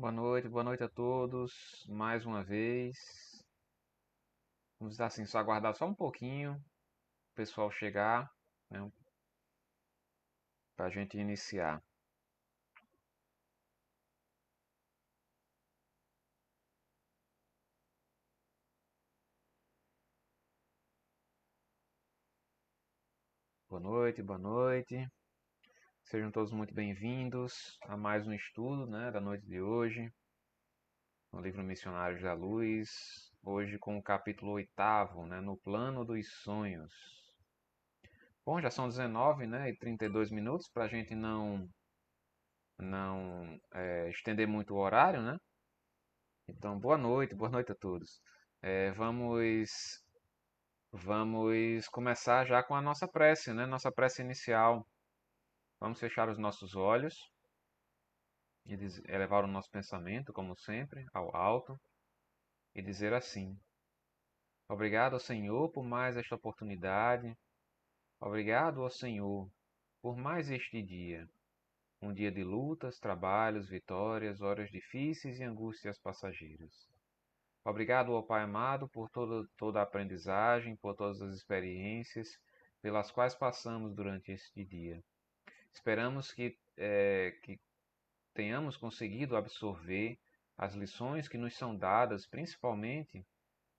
Boa noite a todos, mais uma vez. Vamos assim, só aguardar só um pouquinho, o pessoal chegar, né, para a gente iniciar. Boa noite, boa noite. Sejam todos muito bem-vindos a mais um estudo, né, da noite de hoje, no livro Missionários da Luz. Hoje com o capítulo 8º, né, no plano dos sonhos. Bom, já são 19, né, e 32 minutos para a gente não estender muito o horário, né? Então, boa noite a todos. Vamos começar já com a nossa prece, né? Nossa prece inicial. Vamos fechar os nossos olhos e elevar o nosso pensamento, como sempre, ao alto e dizer assim: Obrigado ao Senhor por mais esta oportunidade. Obrigado ao Senhor por mais este dia. Um dia de lutas, trabalhos, vitórias, horas difíceis e angústias passageiras. Obrigado, ó Pai amado, por toda a aprendizagem, por todas as experiências pelas quais passamos durante este dia. Esperamos que tenhamos conseguido absorver as lições que nos são dadas, principalmente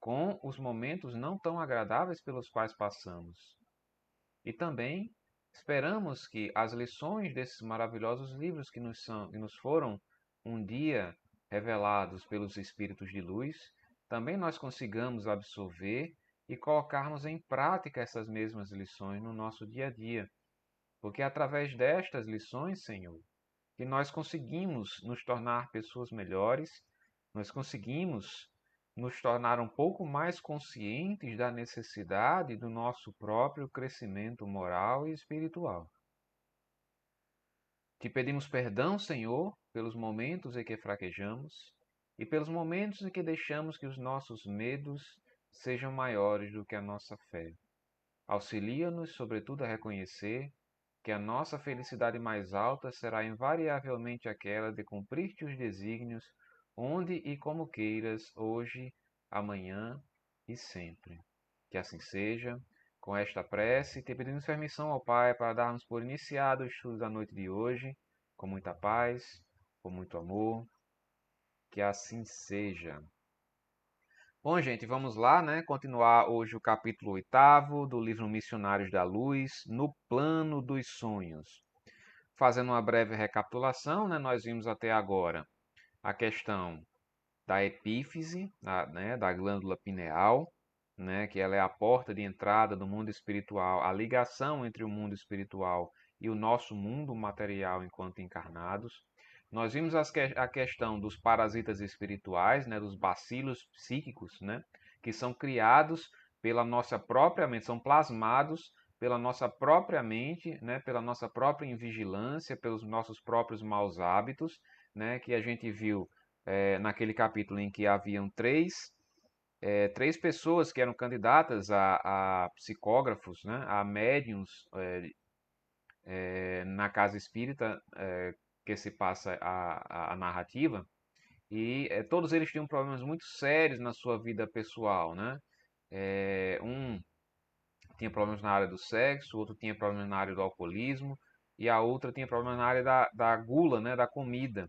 com os momentos não tão agradáveis pelos quais passamos. E também esperamos que as lições desses maravilhosos livros que nos foram um dia revelados pelos Espíritos de Luz, também nós consigamos absorver e colocarmos em prática essas mesmas lições no nosso dia a dia. Porque é através destas lições, Senhor, que nós conseguimos nos tornar pessoas melhores, nós conseguimos nos tornar um pouco mais conscientes da necessidade do nosso próprio crescimento moral e espiritual. Te pedimos perdão, Senhor, pelos momentos em que fraquejamos e pelos momentos em que deixamos que os nossos medos sejam maiores do que a nossa fé. Auxilia-nos, sobretudo, a reconhecer que a nossa felicidade mais alta será invariavelmente aquela de cumprir teus desígnios, onde e como queiras, hoje, amanhã e sempre. Que assim seja. Com esta prece, te pedimos permissão ao Pai para darmos por iniciado o estudo da noite de hoje, com muita paz, com muito amor. Que assim seja. Bom, gente, vamos lá, né? Continuar hoje o capítulo 8º do livro Missionários da Luz, no plano dos sonhos. Fazendo uma breve recapitulação, né, nós vimos até agora a questão da epífise, né, da glândula pineal, né, que ela é a porta de entrada do mundo espiritual, a ligação entre o mundo espiritual e o nosso mundo material enquanto encarnados. Nós vimos a questão dos parasitas espirituais, né, dos bacilos psíquicos, né, que são criados pela nossa própria mente, são plasmados pela nossa própria mente, né, pela nossa própria invigilância, pelos nossos próprios maus hábitos, né, que a gente viu naquele capítulo em que haviam três pessoas que eram candidatas a psicógrafos, né, a médiums na casa espírita que se passa a narrativa, e todos eles tinham problemas muito sérios na sua vida pessoal, né? Um tinha problemas na área do sexo, o outro tinha problemas na área do alcoolismo, e a outra tinha problemas na área da gula, né, da comida.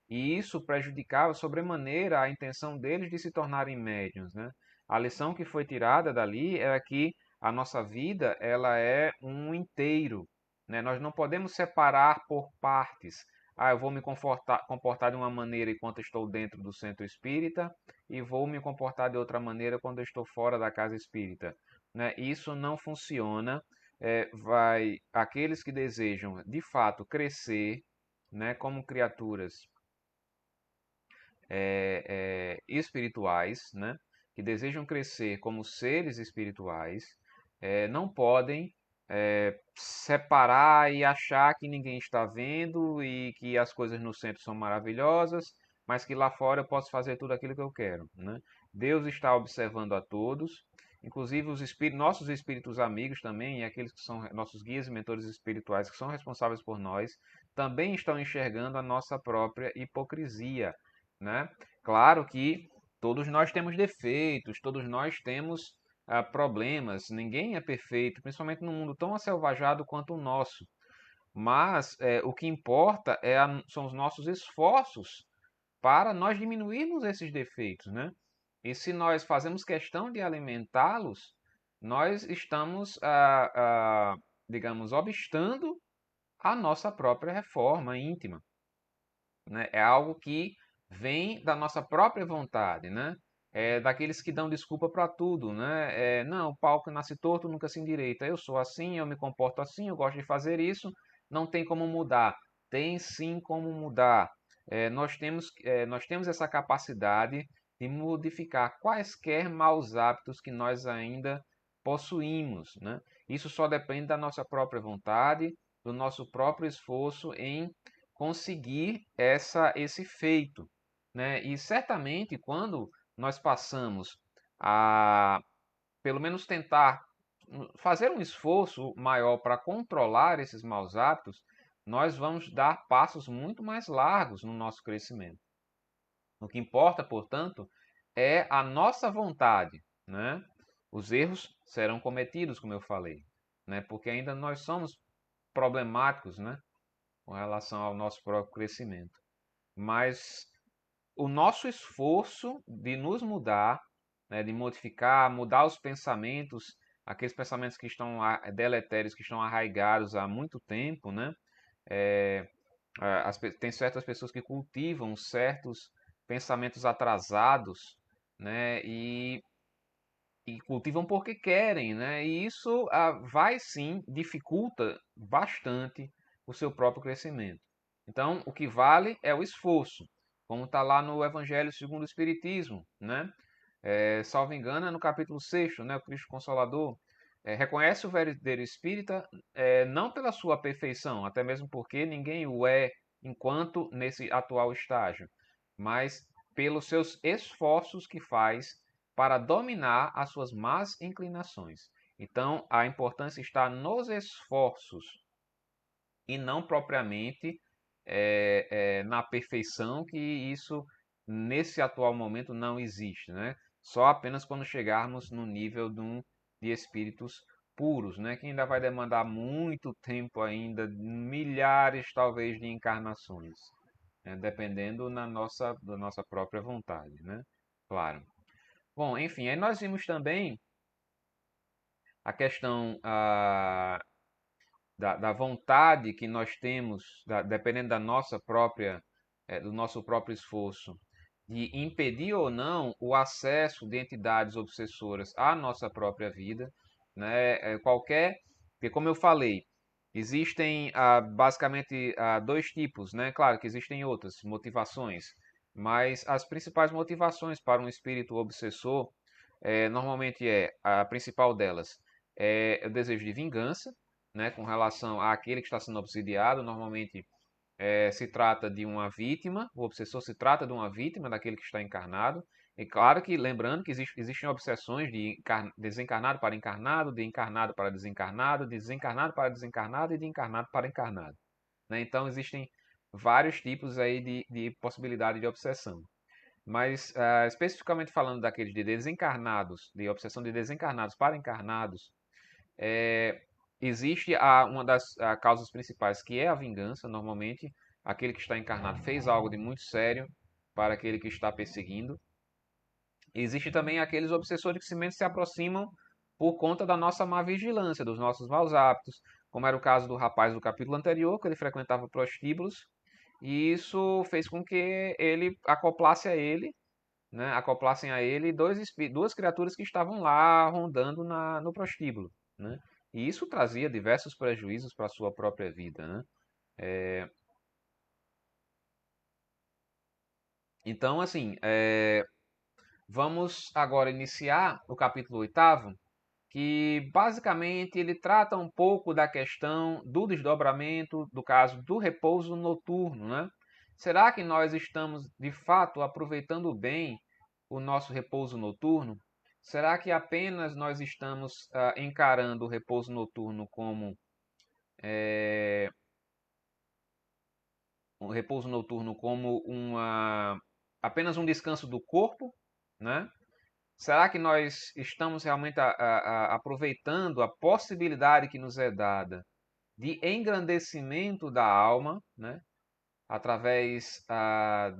E isso prejudicava sobremaneira a intenção deles de se tornarem médiuns, né? A lição que foi tirada dali era que a nossa vida ela é um inteiro, né? Nós não podemos separar por partes. Ah, eu vou me comportar de uma maneira enquanto estou dentro do centro espírita e vou me comportar de outra maneira quando eu estou fora da casa espírita, né? Isso não funciona. Aqueles que desejam de fato crescer, né, como criaturas espirituais, né, que desejam crescer como seres espirituais, não podem separar e achar que ninguém está vendo e que as coisas no centro são maravilhosas, mas que lá fora eu posso fazer tudo aquilo que eu quero, né? Deus está observando a todos, inclusive nossos espíritos amigos também, e aqueles que são nossos guias e mentores espirituais que são responsáveis por nós, também estão enxergando a nossa própria hipocrisia, né? Claro que todos nós temos defeitos, todos nós temos problemas, ninguém é perfeito, principalmente num mundo tão acelvajado quanto o nosso. Mas o que importa são os nossos esforços para nós diminuirmos esses defeitos, né? E se nós fazemos questão de alimentá-los, nós estamos, digamos, obstando a nossa própria reforma íntima, né? É algo que vem da nossa própria vontade, né? É daqueles que dão desculpa para tudo, né? Não, o pau que nasce torto nunca se endireita. Eu sou assim, eu me comporto assim, eu gosto de fazer isso, não tem como mudar. Tem sim como mudar. Nós temos essa capacidade de modificar quaisquer maus hábitos que nós ainda possuímos, né? Isso só depende da nossa própria vontade, do nosso próprio esforço em conseguir esse feito, né? E certamente quando nós passamos a, pelo menos tentar fazer um esforço maior para controlar esses maus hábitos, nós vamos dar passos muito mais largos no nosso crescimento. O que importa, portanto, é a nossa vontade, né? Os erros serão cometidos, como eu falei, né? Porque ainda nós somos problemáticos, né? Com relação ao nosso próprio crescimento. Mas o nosso esforço de nos mudar, né, de modificar, mudar os pensamentos, aqueles pensamentos que estão deletérios, que estão arraigados há muito tempo, né? É, tem certas pessoas que cultivam certos pensamentos atrasados, né? E cultivam porque querem, né? E isso vai sim dificulta bastante o seu próprio crescimento. Então, o que vale é o esforço, como está lá no Evangelho segundo o Espiritismo, né? Salvo engano, é no capítulo 6, né? O Cristo Consolador reconhece o verdadeiro espírita não pela sua perfeição, até mesmo porque ninguém o é enquanto nesse atual estágio, mas pelos seus esforços que faz para dominar as suas más inclinações. Então, a importância está nos esforços e não propriamente na perfeição, que isso nesse atual momento não existe, né? Só apenas quando chegarmos no nível de espíritos puros, né? Que ainda vai demandar muito tempo ainda, milhares talvez de encarnações, né? Dependendo da nossa própria vontade, né? Claro. Bom, enfim, aí nós vimos também a questão da vontade que nós temos, dependendo da nossa própria, do nosso próprio esforço, de impedir ou não o acesso de entidades obsessoras à nossa própria vida, né? Porque como eu falei, existem basicamente dois tipos, né? Claro que existem outras motivações, mas as principais motivações para um espírito obsessor, normalmente a principal delas é o desejo de vingança, né, com relação àquele que está sendo obsidiado. Normalmente se trata de uma vítima, o obsessor se trata de uma vítima daquele que está encarnado. E claro que, lembrando que existem obsessões de desencarnado para encarnado, de encarnado para desencarnado, de desencarnado para desencarnado e de encarnado para encarnado, né? Então existem vários tipos aí de possibilidade de obsessão. Mas especificamente falando daqueles de desencarnados, de obsessão de desencarnados para encarnados, é, existe uma das causas principais, que é a vingança. Normalmente, aquele que está encarnado fez algo de muito sério para aquele que está perseguindo. Existe também aqueles obsessores que simplesmente se aproximam por conta da nossa má vigilância, dos nossos maus hábitos, como era o caso do rapaz do capítulo anterior, que ele frequentava prostíbulos, e isso fez com que ele acoplasse a ele, né, acoplassem a ele duas criaturas que estavam lá rondando no prostíbulo, né? E isso trazia diversos prejuízos para a sua própria vida, né? Então, assim, vamos agora iniciar o capítulo oitavo, que basicamente ele trata um pouco da questão do desdobramento, do caso do repouso noturno, né? Será que nós estamos de fato aproveitando bem o nosso repouso noturno? Será que apenas nós estamos encarando o repouso noturno como um repouso noturno como apenas um descanso do corpo, né? Será que nós estamos realmente aproveitando a possibilidade que nos é dada de engrandecimento da alma, né? Através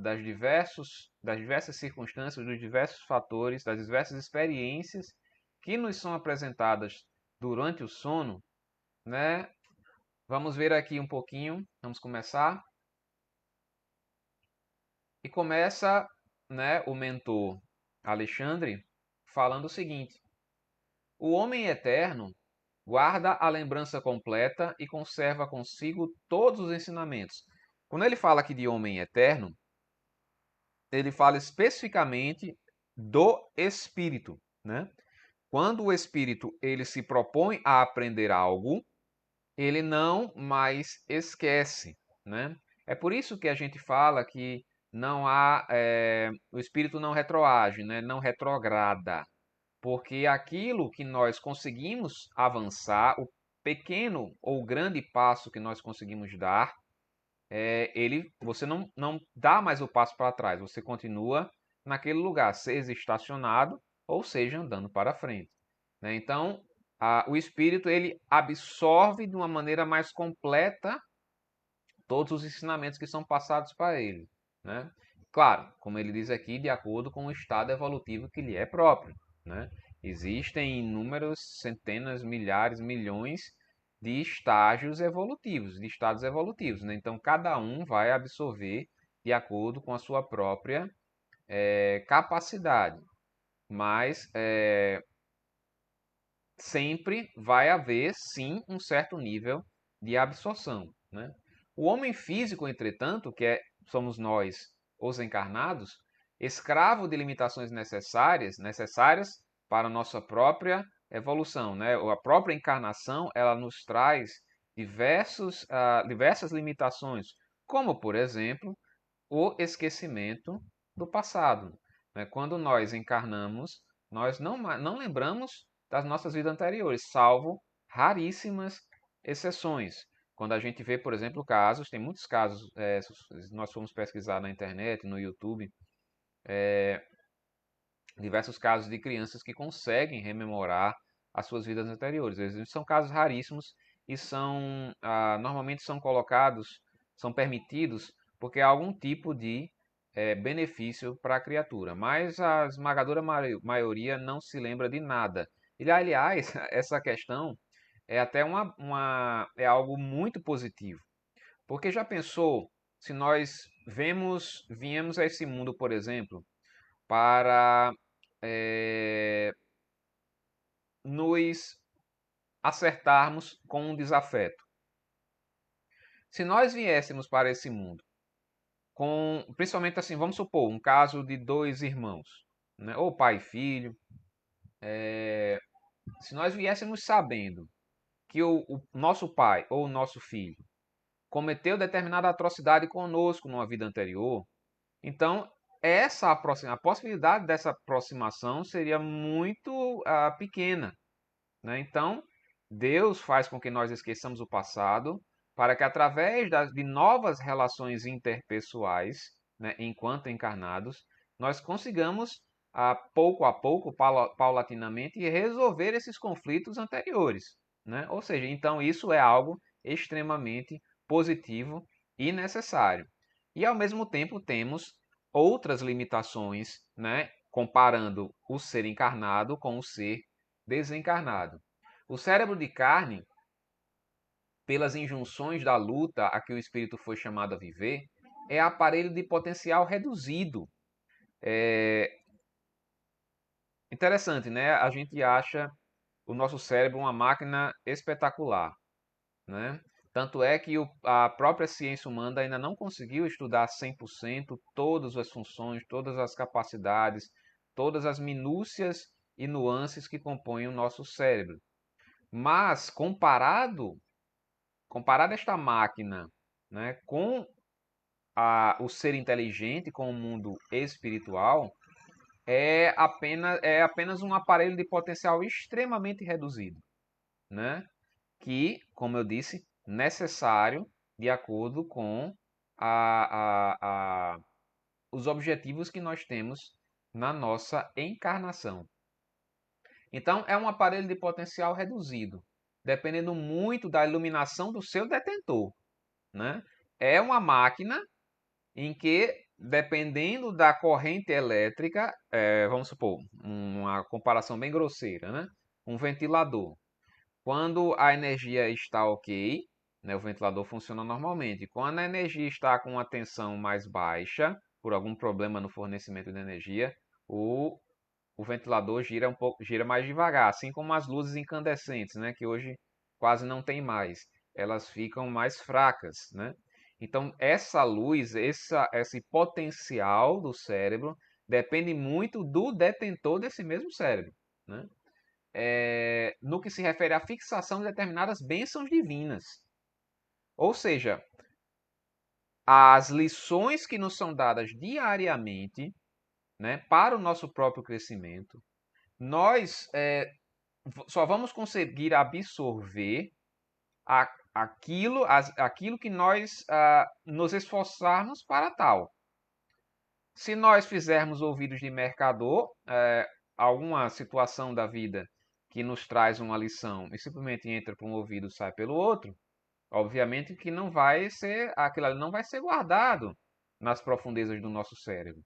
das diversas circunstâncias, dos diversos fatores, das diversas experiências que nos são apresentadas durante o sono, né? Vamos ver aqui um pouquinho, vamos começar. E começa, né, o mentor Alexandre falando o seguinte: o homem eterno guarda a lembrança completa e conserva consigo todos os ensinamentos. Quando ele fala aqui de homem eterno, ele fala especificamente do espírito, né? Quando o espírito ele se propõe a aprender algo, ele não mais esquece, né? É por isso que a gente fala que não há, o espírito não retroage, né? Não retrograda, porque aquilo que nós conseguimos avançar, o pequeno ou grande passo que nós conseguimos dar, você não dá mais o passo para trás, você continua naquele lugar, seja estacionado ou seja andando para frente, né? Então, o espírito ele absorve de uma maneira mais completa todos os ensinamentos que são passados para ele, né? Claro, como ele diz aqui, de acordo com o estado evolutivo que lhe é próprio, né? Existem inúmeros centenas, milhares, milhões de estágios evolutivos, de estados evolutivos, né? Então, cada um vai absorver de acordo com a sua própria capacidade, mas sempre vai haver, sim, um certo nível de absorção, né? O homem físico, entretanto, somos nós, os encarnados, escravo de limitações necessárias para a nossa própria evolução, né? A própria encarnação, ela nos traz diversas limitações, como, por exemplo, o esquecimento do passado, né? Quando nós encarnamos, nós não lembramos das nossas vidas anteriores, salvo raríssimas exceções. Quando a gente vê, por exemplo, casos, tem muitos casos, se nós formos pesquisar na internet, no YouTube, diversos casos de crianças que conseguem rememorar as suas vidas anteriores. Eles são casos raríssimos e normalmente são colocados, são permitidos porque há algum tipo de benefício para a criatura. Mas a esmagadora maioria não se lembra de nada. E, aliás, essa questão é até é algo muito positivo. Porque já pensou se nós viemos a esse mundo, por exemplo, para nos acertarmos com um desafeto? Se nós viéssemos para esse mundo principalmente assim, vamos supor, um caso de dois irmãos, né, ou pai e filho, se nós viéssemos sabendo que o nosso pai ou o nosso filho cometeu determinada atrocidade conosco numa vida anterior, então a possibilidade dessa aproximação seria muito pequena, né? Então, Deus faz com que nós esqueçamos o passado para que através de novas relações interpessoais, né, enquanto encarnados, nós consigamos a pouco, paulatinamente, resolver esses conflitos anteriores, né? Ou seja, então isso é algo extremamente positivo e necessário. E ao mesmo tempo temos outras limitações, né, comparando o ser encarnado com o ser desencarnado. O cérebro de carne, pelas injunções da luta a que o espírito foi chamado a viver, é aparelho de potencial reduzido. É interessante, né? A gente acha o nosso cérebro uma máquina espetacular, né? Tanto é que a própria ciência humana ainda não conseguiu estudar 100% todas as funções, todas as capacidades, todas as minúcias e nuances que compõem o nosso cérebro. Mas comparado esta máquina, né, com o ser inteligente, com o mundo espiritual, é apenas um aparelho de potencial extremamente reduzido, né? Que, como eu disse, necessário de acordo com a, a, a, os objetivos que nós temos na nossa encarnação. Então, é um aparelho de potencial reduzido, dependendo muito da iluminação do seu detentor, né? É uma máquina em que, dependendo da corrente elétrica, vamos supor, uma comparação bem grosseira, né? Um ventilador. Quando a energia está ok, né, o ventilador funciona normalmente. Quando a energia está com uma tensão mais baixa, por algum problema no fornecimento de energia, o ventilador gira um pouco, gira mais devagar, assim como as luzes incandescentes, né, que hoje quase não tem mais. Elas ficam mais fracas, né? Então, essa luz, esse potencial do cérebro depende muito do detentor desse mesmo cérebro, né? No que se refere à fixação de determinadas bênçãos divinas. Ou seja, as lições que nos são dadas diariamente, né, para o nosso próprio crescimento, nós só vamos conseguir absorver aquilo que nós nos esforçarmos para tal. Se nós fizermos ouvidos de mercador, alguma situação da vida que nos traz uma lição e simplesmente entra por um ouvido e sai pelo outro, obviamente que não vai ser, aquilo ali não vai ser guardado nas profundezas do nosso cérebro.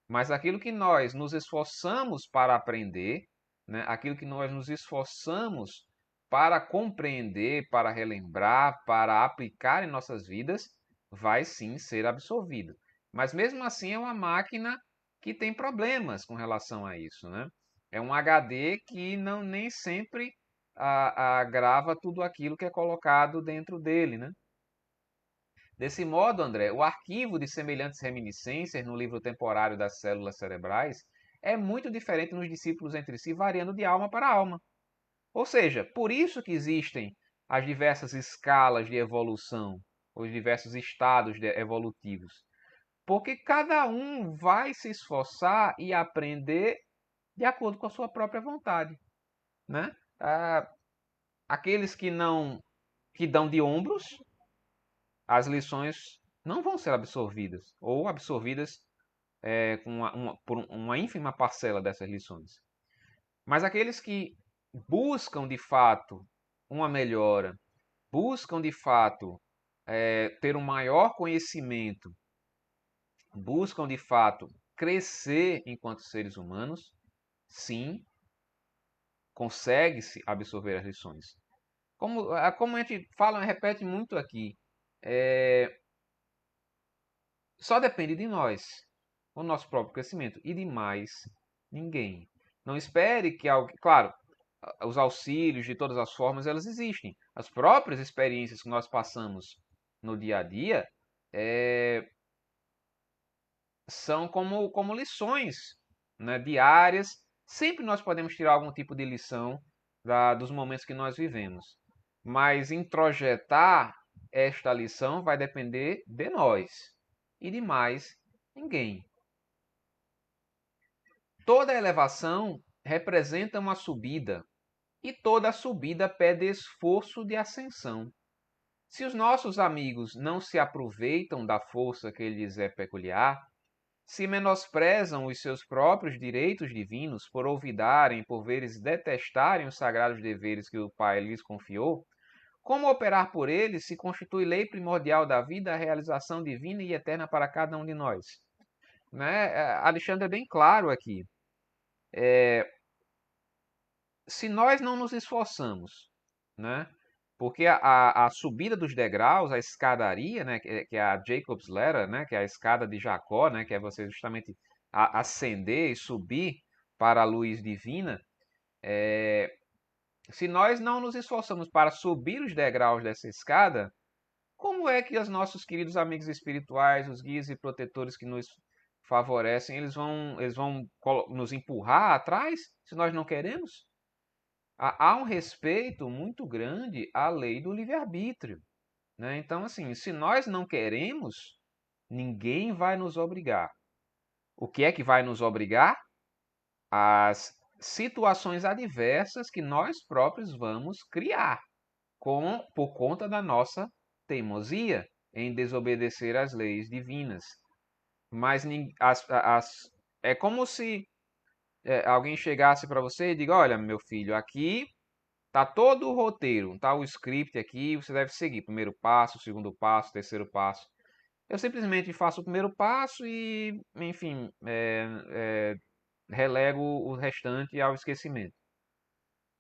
Mas aquilo que nós nos esforçamos para aprender, né, aquilo que nós nos esforçamos para compreender, para relembrar, para aplicar em nossas vidas, vai sim ser absorvido. Mas mesmo assim é uma máquina que tem problemas com relação a isso, né? É um HD que não nem sempre grava tudo aquilo que é colocado dentro dele, né? Desse modo, André, o arquivo de semelhantes reminiscências no livro temporário das células cerebrais é muito diferente nos discípulos entre si, variando de alma para alma. Ou seja, por isso que existem as diversas escalas de evolução, os diversos estados evolutivos. Porque cada um vai se esforçar e aprender de acordo com a sua própria vontade, né? Aqueles que dão de ombros, as lições não vão ser absorvidas ou absorvidas por uma ínfima parcela dessas lições. Mas aqueles que buscam de fato uma melhora, buscam de fato ter um maior conhecimento, buscam de fato crescer enquanto seres humanos, sim, consegue-se absorver as lições. Como a gente fala, repete muito aqui, só depende de nós, o nosso próprio crescimento, e de mais ninguém. Não espere que alguém. Claro, os auxílios de todas as formas, elas existem. As próprias experiências que nós passamos no dia a dia são como lições, né, diárias. Sempre nós podemos tirar algum tipo de lição dos momentos que nós vivemos. Mas introjetar esta lição vai depender de nós e de mais ninguém. Toda elevação representa uma subida, e toda subida pede esforço de ascensão. Se os nossos amigos não se aproveitam da força que lhes é peculiar, se menosprezam os seus próprios direitos divinos por olvidarem, por vezes detestarem os sagrados deveres que o Pai lhes confiou, como operar por eles se constitui lei primordial da vida a realização divina e eterna para cada um de nós? Né? Alexandre é bem claro aqui. Se nós não nos esforçamos, né? Porque a subida dos degraus, a escadaria, né, que é a Jacob's Ladder, né, que é a escada de Jacó, né, que é você justamente ascender e subir para a luz divina, se nós não nos esforçamos para subir os degraus dessa escada, como é que os nossos queridos amigos espirituais, os guias e protetores que nos favorecem, eles vão nos empurrar atrás se nós não queremos? Há um respeito muito grande à lei do livre-arbítrio, né? Então, assim, se nós não queremos, ninguém vai nos obrigar. O que é que vai nos obrigar? As situações adversas que nós próprios vamos criar por conta da nossa teimosia em desobedecer às leis divinas. mas é como se alguém chegasse para você e diga, olha, meu filho, aqui tá todo o roteiro, tá o script aqui, você deve seguir. Primeiro passo, segundo passo, terceiro passo. Eu simplesmente faço o primeiro passo e, enfim, relego o restante ao esquecimento.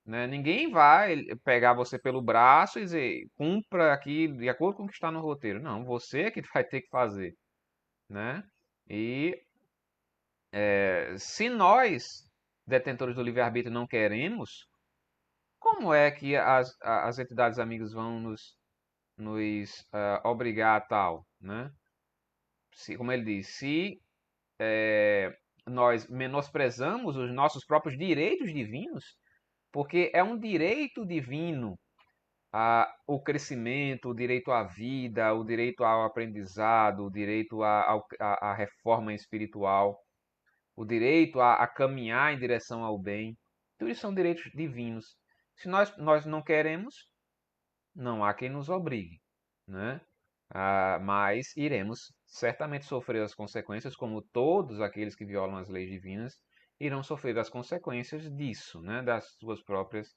Né? Ninguém vai pegar você pelo braço e dizer, cumpra aqui de acordo com o que está no roteiro. Não, você é que vai ter que fazer. Né? E se nós, detentores do livre-arbítrio, não queremos, como é que as entidades amigas vão nos obrigar a tal? Né? Como ele diz, se nós menosprezamos os nossos próprios direitos divinos, porque é um direito divino o crescimento, o direito à vida, o direito ao aprendizado, o direito à reforma espiritual, o direito a caminhar em direção ao bem. Tudo isso são direitos divinos. Se nós não queremos, não há quem nos obrigue, né? Mas iremos certamente sofrer as consequências, como todos aqueles que violam as leis divinas irão sofrer as consequências disso, né? Das suas próprias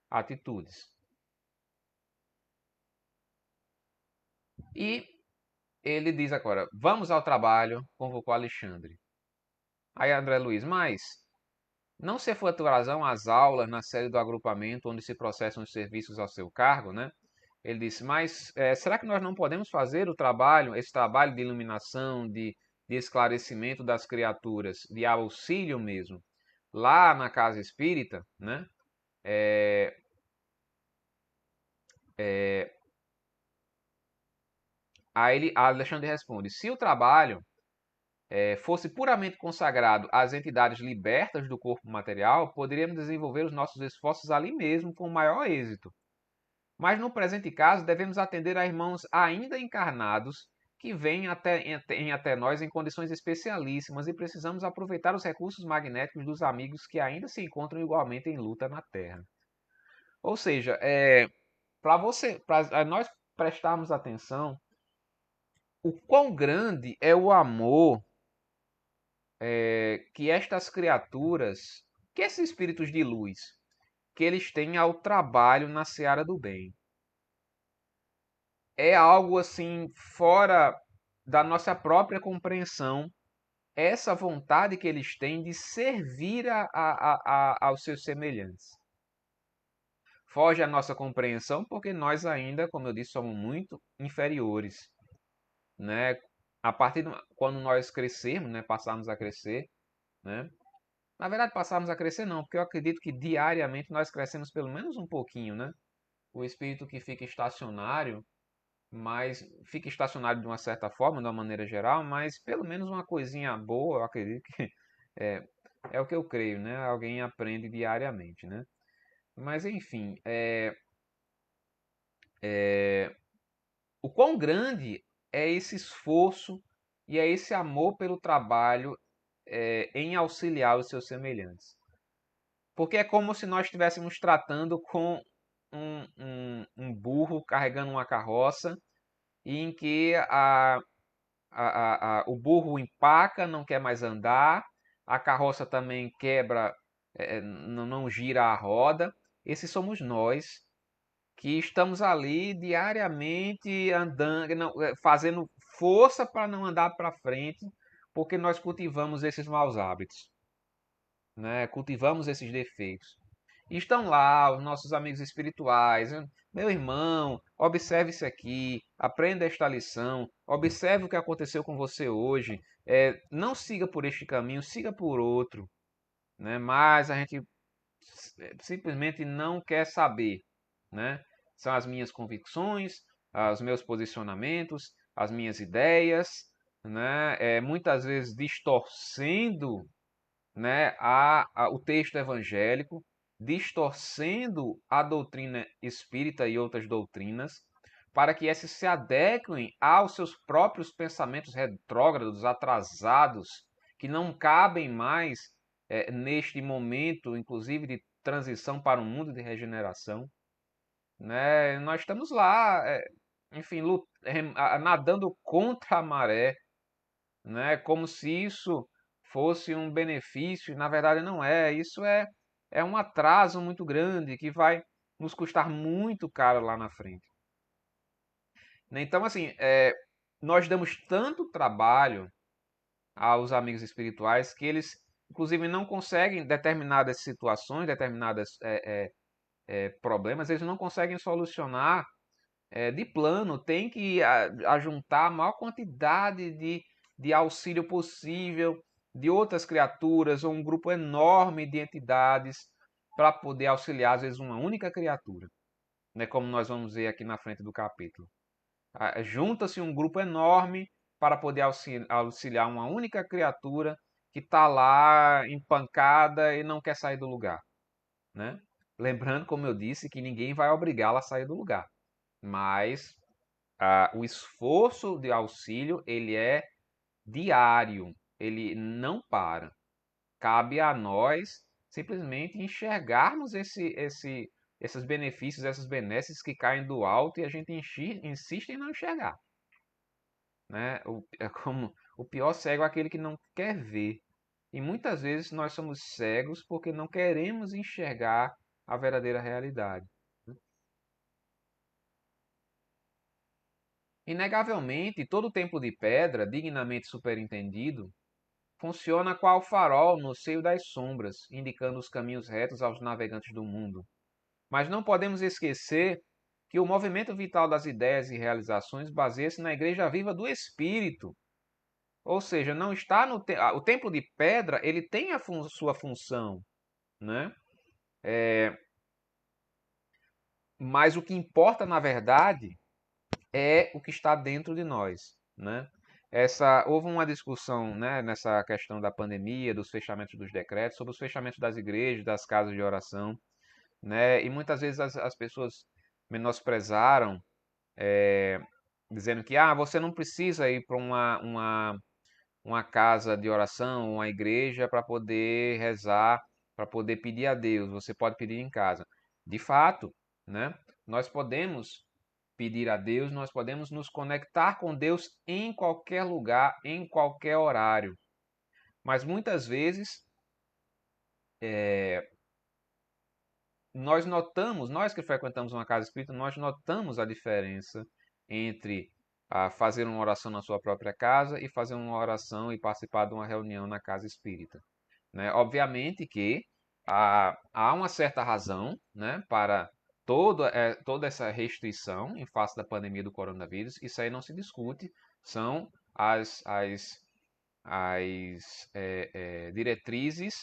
atitudes. E ele diz agora: vamos ao trabalho, convocou Alexandre. Aí André Luiz, mas não se for tua razão as aulas na sede do agrupamento onde se processam os serviços ao seu cargo, né? Ele disse, mas será que nós não podemos fazer o trabalho, esse trabalho de iluminação, de esclarecimento das criaturas, de auxílio mesmo, lá na casa espírita, né? É, é, aí Alexandre responde, se o trabalho fosse puramente consagrado às entidades libertas do corpo material, poderíamos desenvolver os nossos esforços ali mesmo com maior êxito. Mas no presente caso, devemos atender a irmãos ainda encarnados que vêm até nós em condições especialíssimas e precisamos aproveitar os recursos magnéticos dos amigos que ainda se encontram igualmente em luta na Terra. Ou seja, para nós prestarmos atenção, o quão grande é o amor que estas criaturas, que esses espíritos de luz, que eles têm ao trabalho na seara do bem. É algo assim fora da nossa própria compreensão, essa vontade que eles têm de servir aos seus semelhantes. Foge à nossa compreensão porque nós ainda, como eu disse, somos muito inferiores. Né? A partir de quando nós crescermos, né, passarmos a crescer, né? Na verdade, passarmos a crescer não, porque eu acredito que diariamente nós crescemos pelo menos um pouquinho, né? O espírito que fica estacionário, mas fica estacionário de uma certa forma, de uma maneira geral, mas pelo menos uma coisinha boa, eu acredito que é, é o que eu creio, né? Alguém aprende diariamente, né? Mas enfim, o quão grande é esse esforço e é esse amor pelo trabalho em auxiliar os seus semelhantes. Porque é como se nós estivéssemos tratando com um burro carregando uma carroça, e em que o burro empaca, não quer mais andar, a carroça também quebra, não gira a roda. Esses somos nós que estamos ali diariamente andando, fazendo força para não andar para frente, porque nós cultivamos esses maus hábitos, né? Cultivamos esses defeitos. E estão lá os nossos amigos espirituais. Meu irmão, observe isso aqui, aprenda esta lição, observe o que aconteceu com você hoje. Não siga por este caminho, siga por outro. Né? Mas a gente simplesmente não quer saber. Né? São as minhas convicções, os meus posicionamentos, as minhas ideias, né? Muitas vezes distorcendo, né, o texto evangélico, distorcendo a doutrina espírita e outras doutrinas, para que esses se adequem aos seus próprios pensamentos retrógrados, atrasados, que não cabem mais neste momento, inclusive de transição para um mundo de regeneração. Né? Nós estamos lá, enfim, nadando contra a maré, né? Como se isso fosse um benefício, na verdade não é. Isso é um atraso muito grande que vai nos custar muito caro lá na frente. Né? Então, assim, nós damos tanto trabalho aos amigos espirituais que eles, inclusive, não conseguem determinadas situações, determinados problemas, eles não conseguem solucionar de plano, tem que ajuntar a maior quantidade de auxílio possível de outras criaturas ou um grupo enorme de entidades para poder auxiliar, às vezes, uma única criatura, né? Como nós vamos ver aqui na frente do capítulo. Junta-se um grupo enorme para poder auxiliar uma única criatura que está lá empancada e não quer sair do lugar, né? Lembrando, como eu disse, que ninguém vai obrigá-la a sair do lugar, mas o esforço de auxílio ele é diário, ele não para. Cabe a nós simplesmente enxergarmos esses benefícios, essas benesses que caem do alto e a gente insiste em não enxergar. Né? É como o pior cego é aquele que não quer ver. E muitas vezes nós somos cegos porque não queremos enxergar a verdadeira realidade. Inegavelmente, todo templo de pedra, dignamente superintendido, funciona qual farol no seio das sombras, indicando os caminhos retos aos navegantes do mundo. Mas não podemos esquecer que o movimento vital das ideias e realizações baseia-se na igreja viva do Espírito. Ou seja, não está no o templo de pedra, ele tem sua função, né? Mas o que importa, na verdade, é o que está dentro de nós, né? Houve uma discussão, né, nessa questão da pandemia, dos fechamentos dos decretos, sobre os fechamentos das igrejas, das casas de oração, né? E muitas vezes as pessoas menosprezaram, dizendo que você não precisa ir para uma casa de oração, uma igreja para poder rezar, para poder pedir a Deus. Você pode pedir em casa. De fato, né? Nós podemos pedir a Deus, nós podemos nos conectar com Deus em qualquer lugar, em qualquer horário. Mas muitas vezes nós notamos, nós que frequentamos uma casa espírita, nós notamos a diferença entre fazer uma oração na sua própria casa e fazer uma oração e participar de uma reunião na casa espírita. Né? Obviamente que há uma certa razão, né, para toda essa restrição em face da pandemia do coronavírus, isso aí não se discute, são as diretrizes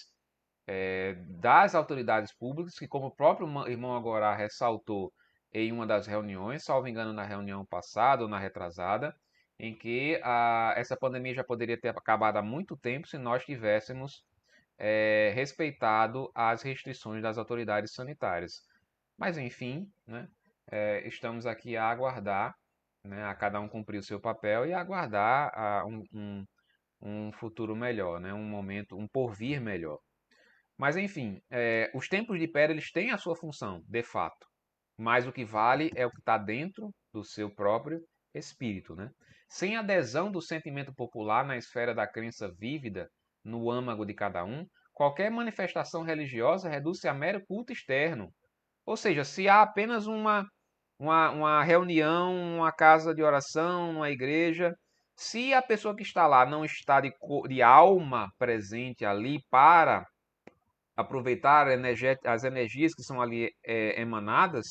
das autoridades públicas, que como o próprio irmão Agorá ressaltou em uma das reuniões, salvo engano na reunião passada ou na retrasada, em que essa pandemia já poderia ter acabado há muito tempo se nós tivéssemos respeitado as restrições das autoridades sanitárias. Mas enfim, né, estamos aqui a aguardar, né, a cada um cumprir o seu papel e aguardar um futuro melhor, né, um momento, um porvir melhor. Mas enfim, os templos de pedra eles têm a sua função, de fato. Mas o que vale é o que está dentro do seu próprio espírito, né? Sem adesão do sentimento popular na esfera da crença vívida, no âmago de cada um, qualquer manifestação religiosa reduz-se a mero culto externo. Ou seja, se há apenas uma reunião, uma casa de oração, uma igreja, se a pessoa que está lá não está de alma presente ali para aproveitar as energias que são ali emanadas,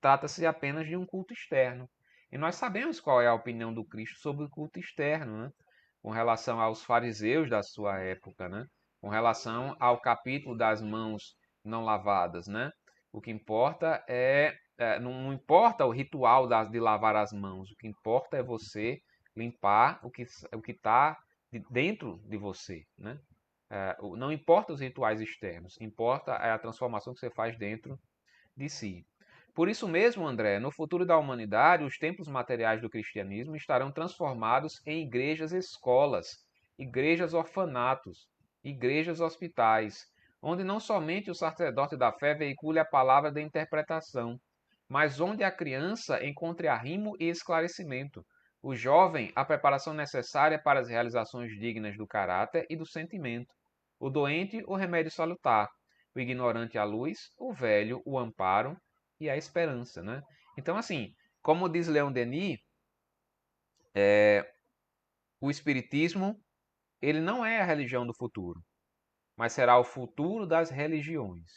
trata-se apenas de um culto externo. E nós sabemos qual é a opinião do Cristo sobre o culto externo, né? Com relação aos fariseus da sua época, né? Com relação ao capítulo das mãos não lavadas, né? O que importa não importa o ritual de lavar as mãos, o que importa é você limpar o que está dentro de você, né? Não importa os rituais externos, importa a transformação que você faz dentro de si. Por isso mesmo, André, no futuro da humanidade, os templos materiais do cristianismo estarão transformados em igrejas escolas, igrejas orfanatos, igrejas hospitais, onde não somente o sacerdote da fé veicule a palavra da interpretação, mas onde a criança encontre arrimo e esclarecimento, O jovem, a preparação necessária para as realizações dignas do caráter e do sentimento. O doente, o remédio salutar. O ignorante, a luz. O velho, o amparo e a esperança, né? Então, assim, como diz Leon Denis, o Espiritismo, ele não é a religião do futuro, mas será o futuro das religiões.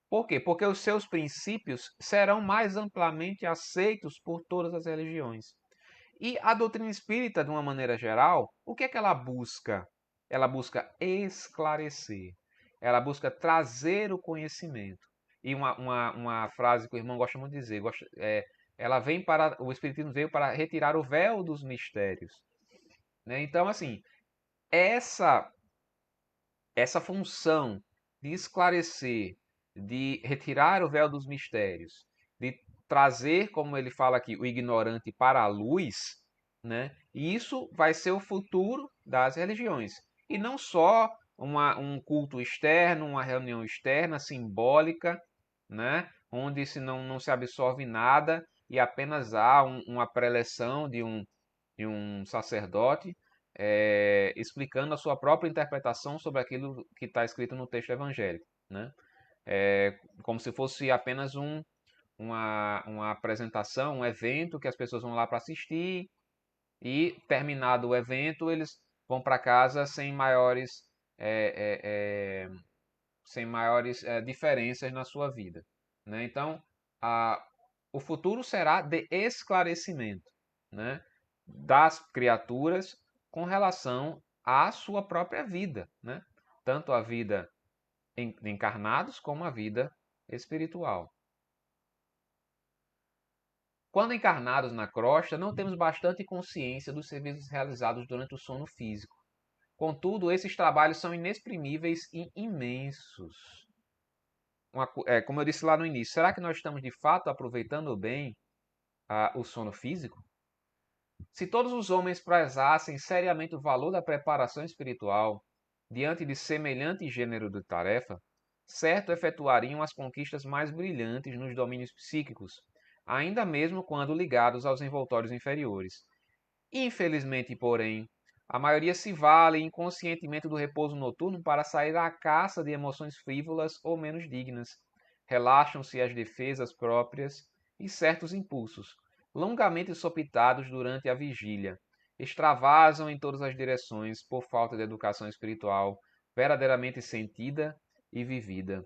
Por quê? Porque os seus princípios serão mais amplamente aceitos por todas as religiões. E a doutrina espírita, de uma maneira geral, o que é que ela busca? Ela busca esclarecer, ela busca trazer o conhecimento. E uma frase que o irmão gosta muito de dizer, ela vem para, o Espiritismo veio para retirar o véu dos mistérios. Né? Então, assim, essa, essa função de esclarecer, de retirar o véu dos mistérios, de trazer, como ele fala aqui, o ignorante para a luz, né? E isso vai ser o futuro das religiões. E não só um culto externo, uma reunião externa, simbólica, né? Onde não se absorve nada e apenas há uma preleção de um sacerdote explicando a sua própria interpretação sobre aquilo que está escrito no texto evangélico, né? Como se fosse apenas uma apresentação, um evento que as pessoas vão lá para assistir e, terminado o evento, eles vão para casa é, é, é, sem maiores diferenças na sua vida. Né? Então, a, o futuro será de esclarecimento, né, das criaturas com relação à sua própria vida, né? Tanto a vida encarnados como a vida espiritual. Quando encarnados na crosta, não temos bastante consciência dos serviços realizados durante o sono físico. Contudo, esses trabalhos são inexprimíveis e imensos. Como eu disse lá no início, será que nós estamos de fato aproveitando bem o sono físico? Se todos os homens prezassem seriamente o valor da preparação espiritual diante de semelhante gênero de tarefa, certo efetuariam as conquistas mais brilhantes nos domínios psíquicos, ainda mesmo quando ligados aos envoltórios inferiores. Infelizmente, porém, a maioria se vale inconscientemente do repouso noturno para sair à caça de emoções frívolas ou menos dignas. Relaxam-se as defesas próprias e certos impulsos, longamente sopitados durante a vigília. Extravasam em todas as direções por falta de educação espiritual verdadeiramente sentida e vivida.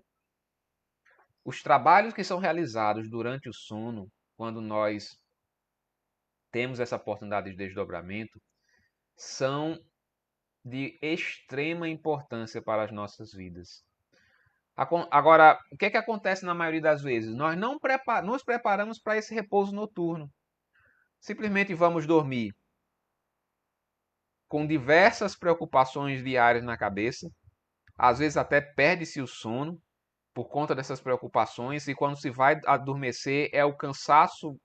Os trabalhos que são realizados durante o sono, quando nós temos essa oportunidade de desdobramento, são de extrema importância para as nossas vidas. Agora, o que é que acontece na maioria das vezes? Nós não nos preparamos para esse repouso noturno. Simplesmente vamos dormir com diversas preocupações diárias na cabeça. Às vezes até perde-se o sono por conta dessas preocupações, e quando se vai adormecer é o cansaço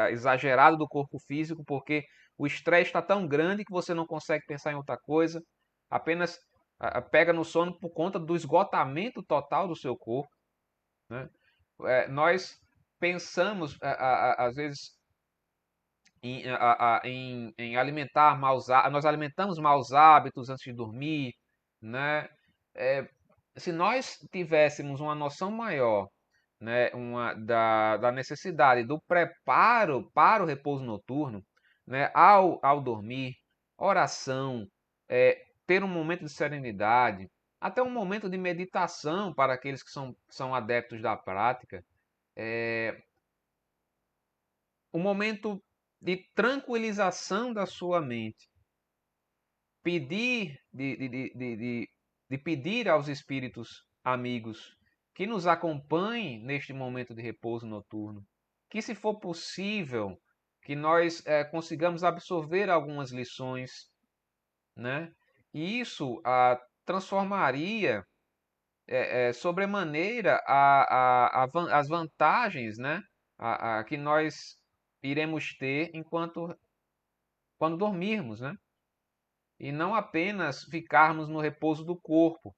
exagerado do corpo físico, porque o estresse está tão grande que você não consegue pensar em outra coisa, apenas pega no sono por conta do esgotamento total do seu corpo. Né? Nós pensamos, às vezes, em alimentar maus hábitos, nós alimentamos maus hábitos antes de dormir, né? Se nós tivéssemos uma noção maior, né, da necessidade do preparo para o repouso noturno, né, ao dormir, oração, ter um momento de serenidade, até um momento de meditação para aqueles que são adeptos da prática, um momento de tranquilização da sua mente, pedir de pedir aos espíritos amigos que nos acompanhem neste momento de repouso noturno, que, se for possível, que nós consigamos absorver algumas lições, né? E isso transformaria sobremaneira as vantagens, né? Que nós iremos ter quando dormirmos, né? E não apenas ficarmos no repouso do corpo.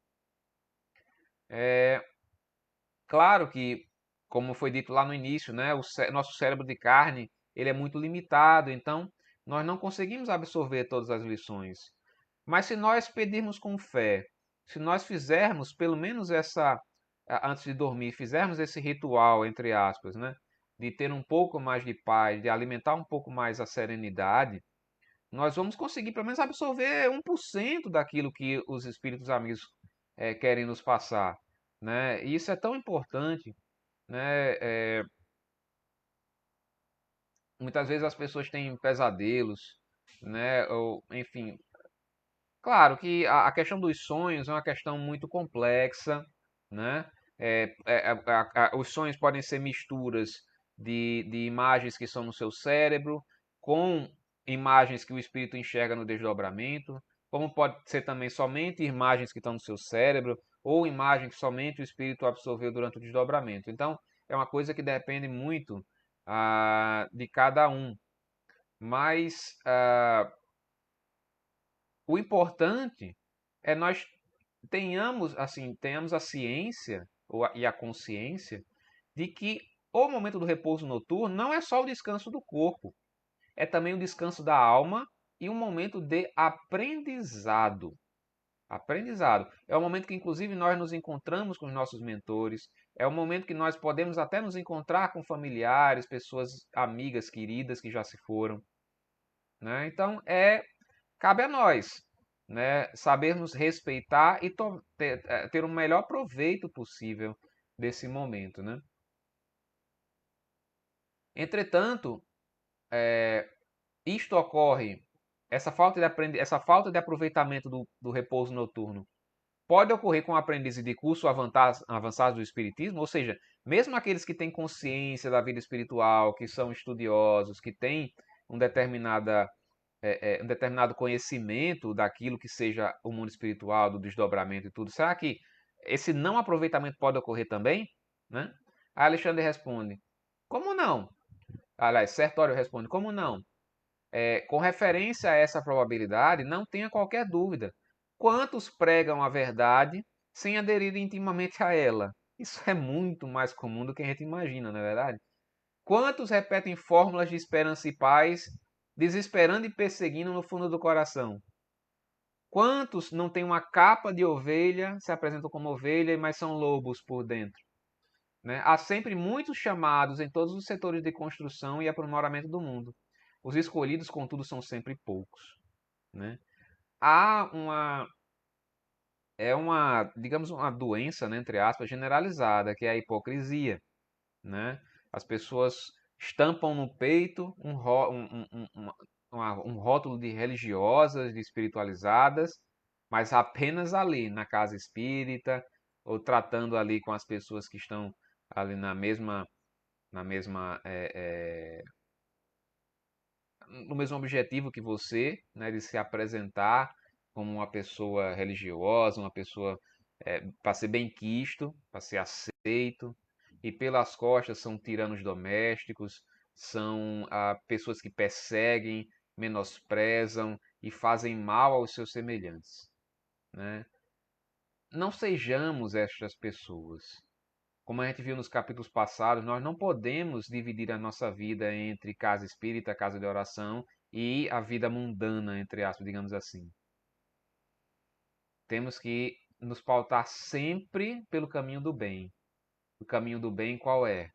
Claro que, como foi dito lá no início, né, nosso cérebro de carne ele é muito limitado, então Nós não conseguimos absorver todas as lições. Mas se nós pedirmos com fé, se nós fizermos pelo menos antes de dormir, fizermos esse ritual, entre aspas, né? De ter um pouco mais de paz, de alimentar um pouco mais a serenidade, nós vamos conseguir pelo menos absorver 1% daquilo que os espíritos amigos querem nos passar, né? E isso é tão importante, né? Muitas vezes as pessoas têm pesadelos, né? Ou, enfim, claro que a questão dos sonhos é uma questão muito complexa, né? Os sonhos podem ser misturas de imagens que são no seu cérebro com imagens que o espírito enxerga no desdobramento, como pode ser também somente imagens que estão no seu cérebro ou imagens que somente o espírito absorveu durante o desdobramento. Então, é uma coisa que depende muito de cada um. Mas o importante é nós tenhamos a ciência e a consciência de que o momento do repouso noturno não é só o descanso do corpo, é também o descanso da alma e um momento de aprendizado. Aprendizado. É o momento que, inclusive, nós nos encontramos com os nossos mentores. É o momento que nós podemos até nos encontrar com familiares, pessoas amigas, queridas que já se foram. Né? Então, cabe a nós, né, sabermos respeitar e ter o melhor proveito possível desse momento, né? Entretanto, isto ocorre, essa falta de aproveitamento do repouso noturno pode ocorrer com aprendizes de curso avançados do Espiritismo, ou seja, mesmo aqueles que têm consciência da vida espiritual, que são estudiosos, que têm um um determinado conhecimento daquilo que seja o mundo espiritual, do desdobramento e tudo, será que esse não aproveitamento pode ocorrer também? Né? Aí Alexandre responde, como não? Aliás, Sertório responde, como não? Com referência a essa probabilidade, não tenha qualquer dúvida. Quantos pregam a verdade sem aderir intimamente a ela? Isso é muito mais comum do que a gente imagina, não é verdade? Quantos repetem fórmulas de esperança e paz, desesperando e perseguindo no fundo do coração? Quantos não têm uma capa de ovelha, se apresentam como ovelha, mas são lobos por dentro? Né? Há sempre muitos chamados em todos os setores de construção e aprimoramento do mundo. Os escolhidos, contudo, são sempre poucos. Né? Há digamos, uma doença, né, entre aspas, generalizada, que é a hipocrisia. Né? As pessoas estampam no peito um rótulo de religiosas, de espiritualizadas, mas apenas ali, na casa espírita, ou tratando ali com as pessoas que estão ali na mesma, no mesmo objetivo que você, né, de se apresentar como uma pessoa religiosa, uma pessoa para ser benquisto, para ser aceito, e pelas costas são tiranos domésticos, são pessoas que perseguem, menosprezam e fazem mal aos seus semelhantes. Né? Não sejamos estas pessoas. Como a gente viu nos capítulos passados, nós não podemos dividir a nossa vida entre casa espírita, casa de oração e a vida mundana, entre aspas, digamos assim. Temos que nos pautar sempre pelo caminho do bem. O caminho do bem qual é?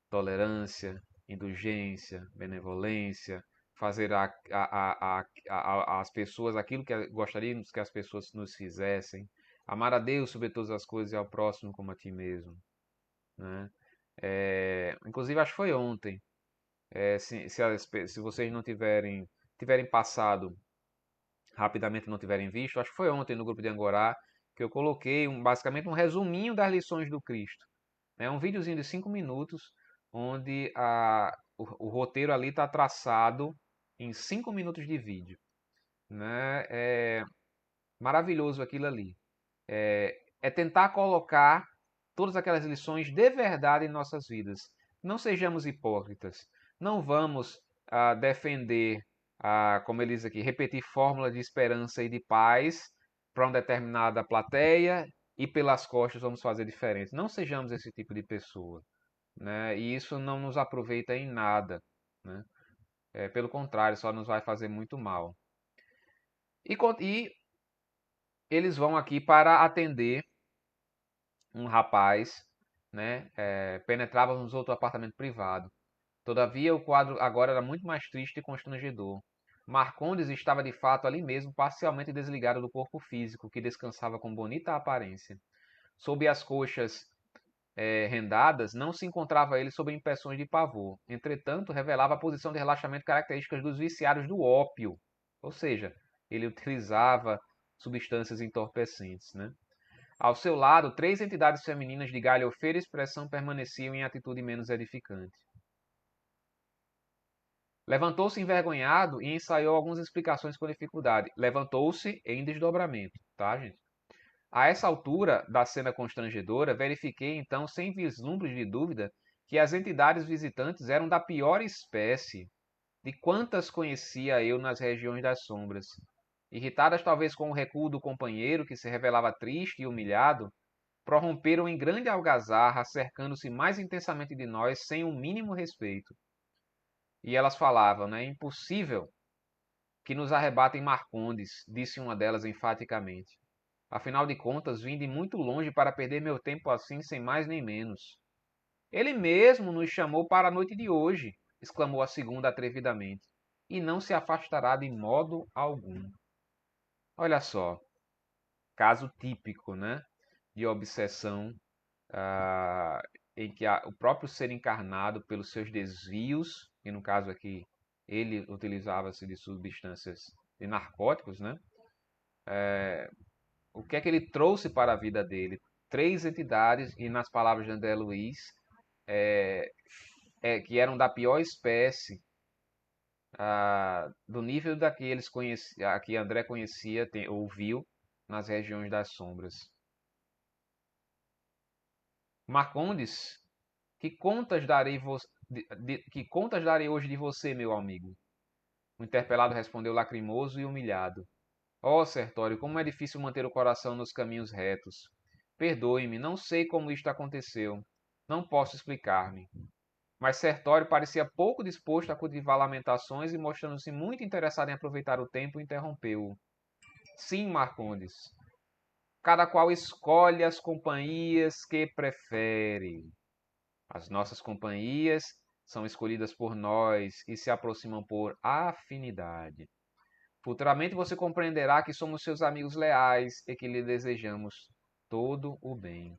Tolerância, indulgência, benevolência, fazer às pessoas aquilo que gostaríamos que as pessoas nos fizessem, amar a Deus sobre todas as coisas e ao próximo como a ti mesmo. Né? Inclusive, acho que foi ontem, se vocês não tiverem passado rapidamente, não tiverem visto, acho que foi ontem no grupo de Angorá, que eu coloquei basicamente um resuminho das lições do Cristo. É um videozinho de 5 minutos, onde o roteiro ali está traçado em 5 minutos de vídeo. Né? É maravilhoso aquilo ali. É tentar colocar todas aquelas lições de verdade em nossas vidas. Não sejamos hipócritas. Não vamos defender, como ele diz aqui, repetir fórmulas de esperança e de paz para uma determinada plateia e pelas costas vamos fazer diferente. Não sejamos esse tipo de pessoa. Né? E isso não nos aproveita em nada. Né? Pelo contrário, só nos vai fazer muito mal. E eles vão aqui para atender um rapaz, né? Penetrava nos outro apartamento privado. Todavia, o quadro agora era muito mais triste e constrangedor. Marcondes estava de fato ali mesmo, parcialmente desligado do corpo físico, que descansava com bonita aparência. Sob as coxas rendadas, não se encontrava ele sob impressões de pavor. Entretanto, revelava a posição de relaxamento características dos viciados do ópio. Ou seja, ele utilizava substâncias entorpecentes, né? Ao seu lado, três entidades femininas de galhofeira expressão permaneciam em atitude menos edificante. Levantou-se envergonhado e ensaiou algumas explicações com dificuldade. Levantou-se em desdobramento, tá, gente? A essa altura da cena constrangedora, verifiquei então, sem vislumbres de dúvida, que as entidades visitantes eram da pior espécie de quantas conhecia eu nas regiões das sombras. Irritadas talvez com o recuo do companheiro, que se revelava triste e humilhado, prorromperam em grande algazarra, cercando-se mais intensamente de nós, sem o mínimo respeito. E elas falavam, né? Impossível que nos arrebatem Marcondes, disse uma delas enfaticamente. Afinal de contas, vim de muito longe para perder meu tempo assim, sem mais nem menos. Ele mesmo nos chamou para a noite de hoje, exclamou a segunda atrevidamente, e não se afastará de modo algum. Olha só, caso típico, né, de obsessão, ah, em que o próprio ser encarnado, pelos seus desvios, e no caso aqui ele utilizava-se de substâncias, de narcóticos, né? O que é que ele trouxe para a vida dele? Três entidades, e nas palavras de André Luiz, é, que eram da pior espécie, do nível daqueles que André conhecia, ouviu nas regiões das sombras. Marcondes, que contas darei hoje de você, meu amigo? O interpelado respondeu lacrimoso e humilhado. Ó, Sertório, como é difícil manter o coração nos caminhos retos. Perdoe-me, não sei como isto aconteceu. Não posso explicar-me. Mas Sertório parecia pouco disposto a cultivar lamentações e, mostrando-se muito interessado em aproveitar o tempo, interrompeu-o. Sim, Marcondes. Cada qual escolhe as companhias que prefere. As nossas companhias são escolhidas por nós e se aproximam por afinidade. Futuramente você compreenderá que somos seus amigos leais e que lhe desejamos todo o bem.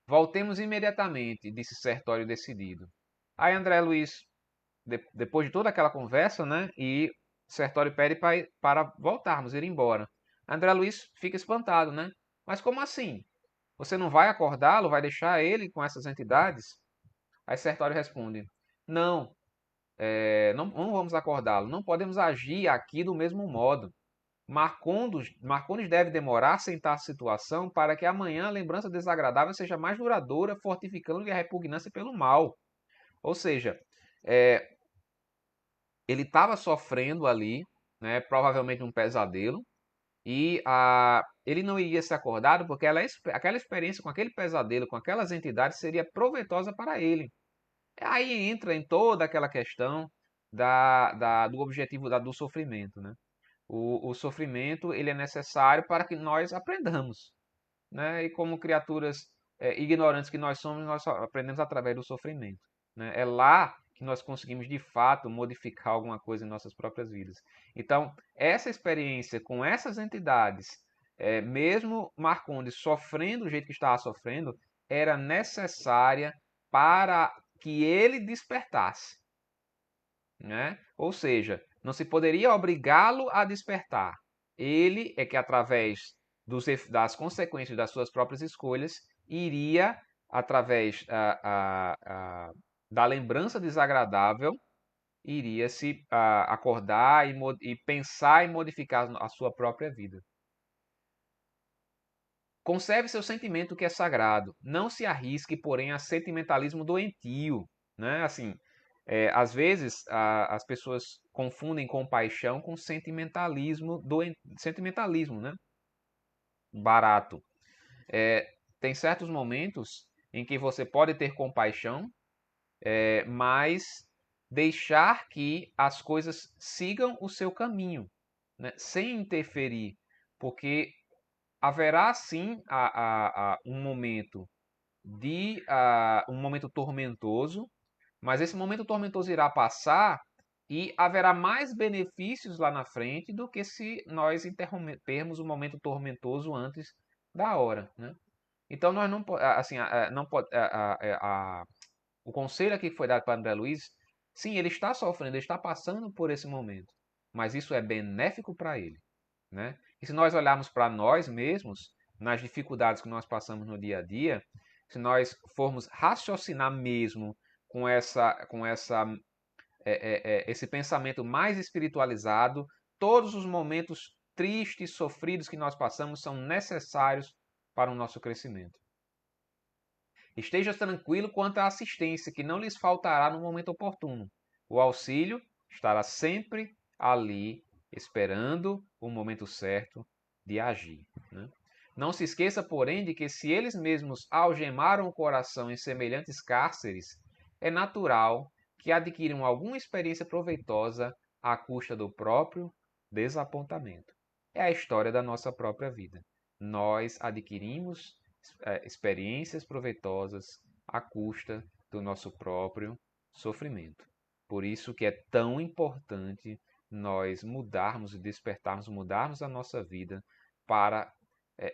Voltemos imediatamente, disse Sertório decidido. Aí André Luiz, depois de toda aquela conversa, né, e Sertório pede para voltarmos, ir embora. André Luiz fica espantado, né? Mas como assim? Você não vai acordá-lo, vai deixar ele com essas entidades? Aí Sertório responde: Não, não vamos acordá-lo, não podemos agir aqui do mesmo modo. Marcondes deve demorar a sentar a situação para que amanhã a lembrança desagradável seja mais duradoura, fortificando-lhe a repugnância pelo mal. Ou seja, é, ele estava sofrendo ali, né, provavelmente um pesadelo, e ele não iria ser acordado porque aquela experiência com aquele pesadelo, com aquelas entidades, seria proveitosa para ele. Aí entra em toda aquela questão do objetivo do sofrimento, né? O sofrimento ele é necessário para que nós aprendamos, né? E como criaturas ignorantes que nós somos, nós só aprendemos através do sofrimento, né? É lá que nós conseguimos de fato modificar alguma coisa em nossas próprias vidas. Então, essa experiência com essas entidades, mesmo Marcondes sofrendo do jeito que estava sofrendo, era necessária para que ele despertasse, né? Ou seja, não se poderia obrigá-lo a despertar. Ele é que, através das consequências das suas próprias escolhas, iria, através da lembrança desagradável, iria se acordar e pensar em modificar a sua própria vida. Conserve seu sentimento que é sagrado. Não se arrisque, porém, a sentimentalismo doentio, né? Assim, às vezes as pessoas confundem compaixão com sentimentalismo, né? Barato. Tem certos momentos em que você pode ter compaixão, mas deixar que as coisas sigam o seu caminho, né? Sem interferir, porque haverá sim um momento um momento tormentoso, mas esse momento tormentoso irá passar e haverá mais benefícios lá na frente do que se nós interrompermos o momento tormentoso antes da hora, né? Então nós não assim, não pode o conselho aqui que foi dado para André Luiz, sim, ele está sofrendo, ele está passando por esse momento, mas isso é benéfico para ele, né? E se nós olharmos para nós mesmos, nas dificuldades que nós passamos no dia a dia, se nós formos raciocinar mesmo com esse pensamento mais espiritualizado, todos os momentos tristes, sofridos que nós passamos são necessários para o nosso crescimento. Esteja tranquilo quanto à assistência, que não lhes faltará no momento oportuno. O auxílio estará sempre ali, esperando o momento certo de agir, né? Não se esqueça, porém, de que se eles mesmos algemaram o coração em semelhantes cárceres, é natural que adquiram alguma experiência proveitosa à custa do próprio desapontamento. É a história da nossa própria vida. Nós adquirimos experiências proveitosas à custa do nosso próprio sofrimento. Por isso que é tão importante nós mudarmos e despertarmos, mudarmos a nossa vida para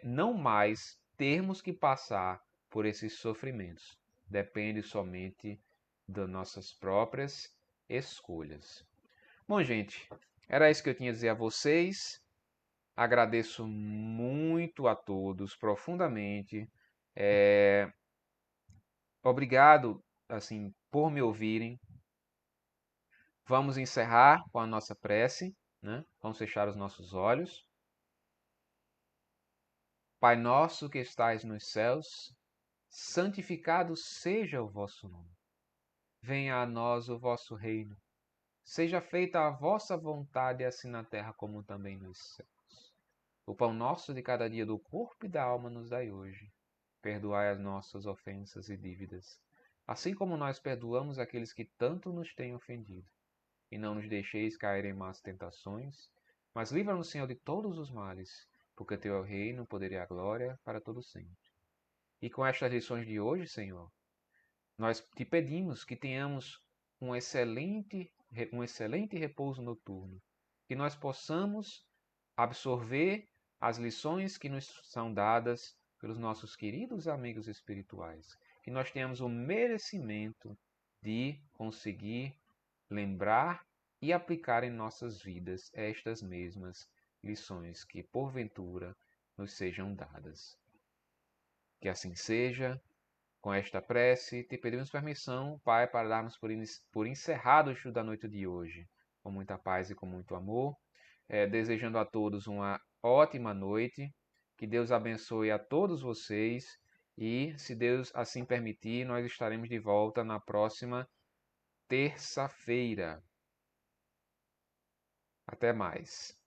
não mais termos que passar por esses sofrimentos. Depende somente das nossas próprias escolhas. Bom, gente, era isso que eu tinha a dizer a vocês. Agradeço muito a todos, profundamente. Obrigado, assim, por me ouvirem. Vamos encerrar com a nossa prece, né? Vamos fechar os nossos olhos. Pai nosso que estais nos céus, santificado seja o vosso nome. Venha a nós o vosso reino. Seja feita a vossa vontade, assim na terra como também nos céus. O pão nosso de cada dia do corpo e da alma nos dai hoje. Perdoai as nossas ofensas e dívidas, assim como nós perdoamos aqueles que tanto nos têm ofendido. E não nos deixeis cair em más tentações, mas livra-nos, Senhor, de todos os males, porque teu é o reino, o poder e a glória para todo sempre. E com estas lições de hoje, Senhor, nós te pedimos que tenhamos um excelente repouso noturno, que nós possamos absorver as lições que nos são dadas pelos nossos queridos amigos espirituais, que nós tenhamos o merecimento de conseguir lembrar e aplicar em nossas vidas estas mesmas lições que porventura nos sejam dadas. Que assim seja. Com esta prece, te pedimos permissão, Pai, para darmos por encerrado o estudo da noite de hoje, com muita paz e com muito amor, desejando a todos uma ótima noite, que Deus abençoe a todos vocês e, se Deus assim permitir, nós estaremos de volta na próxima terça-feira. Até mais.